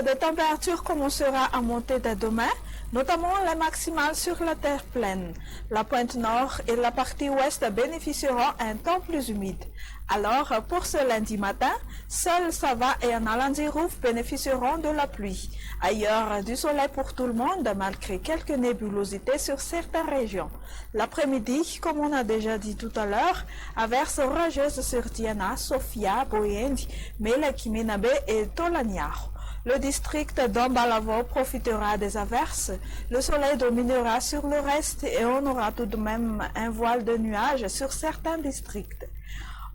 de température commencera à monter dès demain, notamment les maximales sur la terre pleine. La pointe nord et la partie ouest bénéficieront d'un temps plus humide. Alors, pour ce lundi matin, seuls Sava et Analandirouf bénéficieront de la pluie. Ailleurs, du soleil pour tout le monde, malgré quelques nébulosités sur certaines régions. L'après-midi, comme on a déjà dit tout à l'heure, averses orageuses sur Diana, Sofia, Boyendi, Mele, Kiminabe et Tolaniaro. Le district d'Ambalavo profitera des averses. Le soleil dominera sur le reste et on aura tout de même un voile de nuages sur certains districts.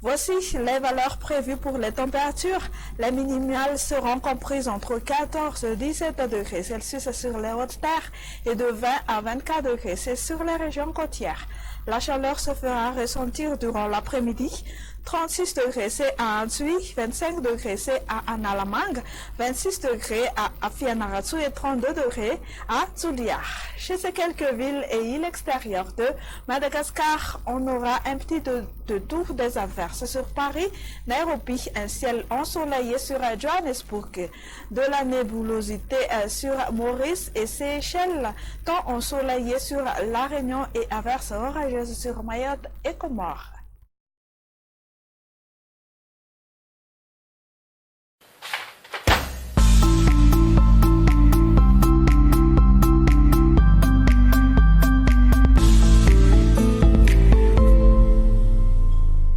Voici les valeurs prévues pour les températures. Les minimales seront comprises entre 14 et 17 degrés Celsius sur les hautes-terres et de 20 à 24 degrés Celsius sur les régions côtières. La chaleur se fera ressentir durant l'après-midi. 36 degrés C à Ansui, 25 degrés C à Analamang, 26 degrés à Afianarazu et 32 degrés à Zuliar. Chez ces quelques villes et îles extérieures de Madagascar, on aura un petit de tout des averses sur Paris, Nairobi, un ciel ensoleillé sur Johannesburg, de la nébulosité sur Maurice et Seychelles, temps ensoleillé sur La Réunion et averses orageuses sur Mayotte et Comores.